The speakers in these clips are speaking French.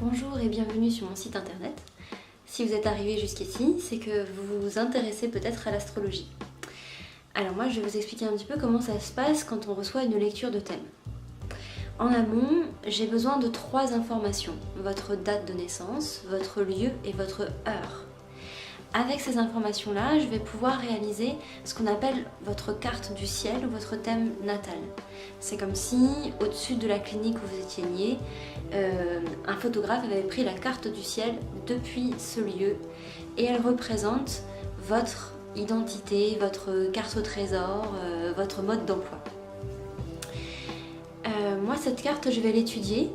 Bonjour et bienvenue sur mon site internet. Si vous êtes arrivé jusqu'ici, c'est que vous vous intéressez peut-être à l'astrologie. Alors moi, je vais vous expliquer un petit peu comment ça se passe quand on reçoit une lecture de thème. En amont, j'ai besoin de 3 informations. Votre date de naissance, votre lieu et votre heure. Avec ces informations-là, je vais pouvoir réaliser ce qu'on appelle votre carte du ciel ou votre thème natal. C'est comme si, au-dessus de la clinique où vous étiez né, un photographe avait pris la carte du ciel depuis ce lieu et elle représente votre identité, votre carte au trésor, votre mode d'emploi. Moi, cette carte, je vais l'étudier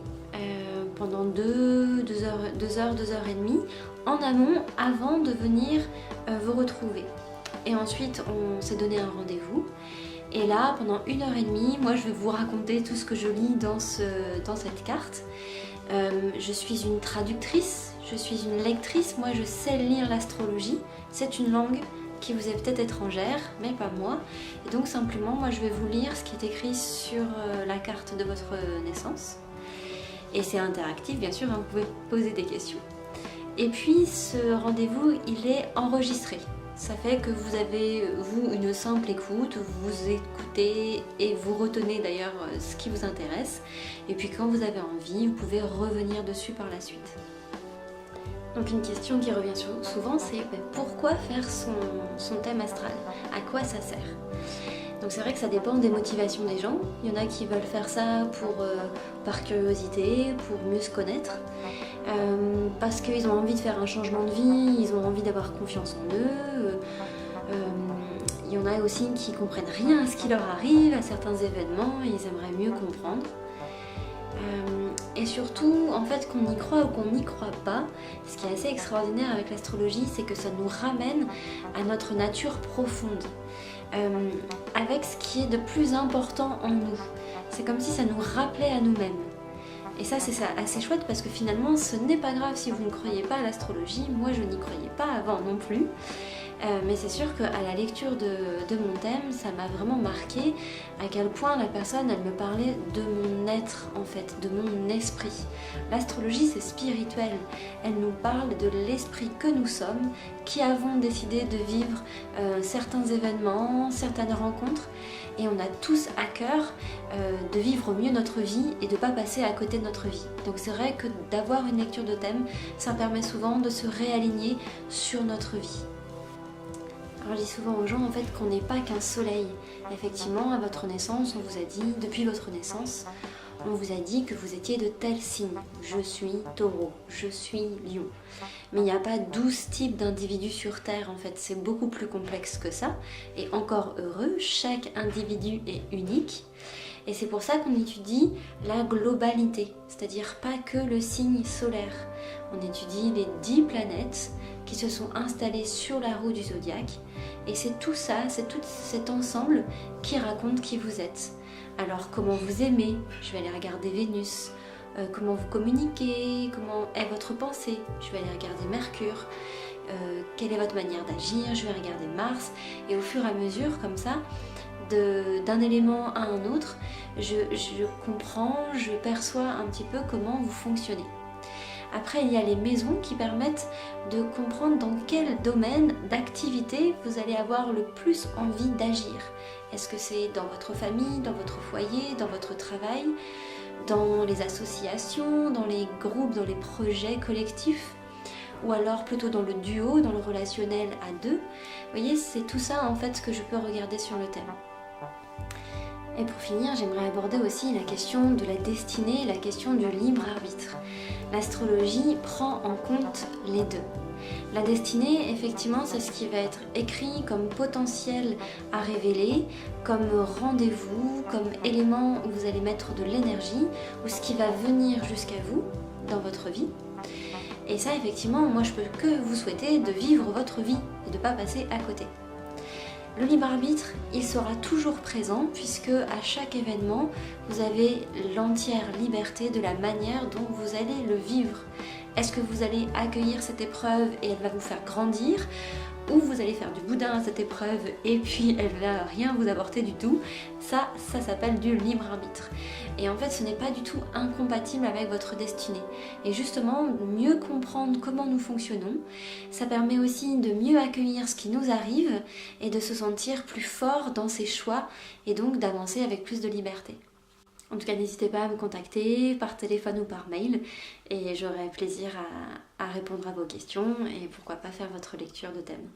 pendant 2 heures et demie en amont avant de venir vous retrouver. Et ensuite, on s'est donné un rendez-vous. Et là, pendant 1 heure et demie, moi, je vais vous raconter tout ce que je lis dans cette carte. Je suis une traductrice, je suis une lectrice. Moi, je sais lire l'astrologie. C'est une langue qui vous est peut-être étrangère, mais pas moi. Et donc, simplement, moi, je vais vous lire ce qui est écrit sur la carte de votre naissance. Et c'est interactif, bien sûr, hein, vous pouvez poser des questions. Et puis, ce rendez-vous, il est enregistré. Ça fait que vous avez, vous, une simple écoute, vous écoutez et vous retenez d'ailleurs ce qui vous intéresse. Et puis, quand vous avez envie, vous pouvez revenir dessus par la suite. Donc, une question qui revient souvent, c'est pourquoi faire son thème astral? À quoi ça sert? Donc c'est vrai que ça dépend des motivations des gens. Il y en a qui veulent faire ça par curiosité, pour mieux se connaître, parce qu'ils ont envie de faire un changement de vie, ils ont envie d'avoir confiance en eux. Il y en a aussi qui comprennent rien à ce qui leur arrive, à certains événements, et ils aimeraient mieux comprendre. Et surtout, en fait, qu'on y croit ou qu'on n'y croit pas, ce qui est assez extraordinaire avec l'astrologie, c'est que ça nous ramène à notre nature profonde. Avec ce qui est de plus important en nous. C'est comme si ça nous rappelait à nous-mêmes. Et ça, c'est assez chouette parce que finalement, ce n'est pas grave si vous ne croyez pas à l'astrologie. Moi, je n'y croyais pas avant non plus. Mais c'est sûr qu'à la lecture de mon thème, ça m'a vraiment marqué à quel point la personne, elle me parlait de mon être en fait, de mon esprit. L'astrologie, c'est spirituel. Elle nous parle de l'esprit que nous sommes, qui avons décidé de vivre certains événements, certaines rencontres. Et on a tous à cœur de vivre au mieux notre vie et de ne pas passer à côté de notre vie. Donc c'est vrai que d'avoir une lecture de thème, ça permet souvent de se réaligner sur notre vie. Alors je dis souvent aux gens en fait qu'on n'est pas qu'un soleil. Effectivement, à votre naissance, on vous a dit, depuis votre naissance, on vous a dit que vous étiez de tel signe. Je suis taureau, je suis lion. Mais il n'y a pas 12 types d'individus sur Terre en fait, c'est beaucoup plus complexe que ça. Et encore heureux, chaque individu est unique. Et c'est pour ça qu'on étudie la globalité, c'est-à-dire pas que le signe solaire. On étudie les 10 planètes qui se sont installées sur la roue du zodiaque. Et c'est tout ça, c'est tout cet ensemble qui raconte qui vous êtes. Alors comment vous aimez? Je vais aller regarder Vénus. Comment vous communiquez? Comment est votre pensée? Je vais aller regarder Mercure. Quelle est votre manière d'agir? Je vais regarder Mars. Et au fur et à mesure, comme ça, d'un élément à un autre, je comprends, je perçois un petit peu comment vous fonctionnez. Après, il y a les maisons qui permettent de comprendre dans quel domaine d'activité vous allez avoir le plus envie d'agir. Est-ce que c'est dans votre famille, dans votre foyer, dans votre travail, dans les associations, dans les groupes, dans les projets collectifs, ou alors plutôt dans le duo, dans le relationnel à deux? Vous voyez, c'est tout ça en fait que je peux regarder sur le thème. Et pour finir, j'aimerais aborder aussi la question de la destinée, la question du libre arbitre. L'astrologie prend en compte les deux. La destinée, effectivement, c'est ce qui va être écrit comme potentiel à révéler, comme rendez-vous, comme élément où vous allez mettre de l'énergie, ou ce qui va venir jusqu'à vous dans votre vie. Et ça, effectivement, moi je peux que vous souhaiter de vivre votre vie et de ne pas passer à côté. Le libre arbitre, il sera toujours présent puisque à chaque événement, vous avez l'entière liberté de la manière dont vous allez le vivre. Est-ce que vous allez accueillir cette épreuve et elle va vous faire grandir, ou vous allez faire du boudin à cette épreuve et puis elle va rien vous apporter du tout? Ça s'appelle du libre arbitre. Et en fait, ce n'est pas du tout incompatible avec votre destinée. Et justement, mieux comprendre comment nous fonctionnons, ça permet aussi de mieux accueillir ce qui nous arrive et de se sentir plus fort dans ses choix et donc d'avancer avec plus de liberté. En tout cas, n'hésitez pas à me contacter par téléphone ou par mail et j'aurai plaisir à répondre à vos questions et pourquoi pas faire votre lecture de thème.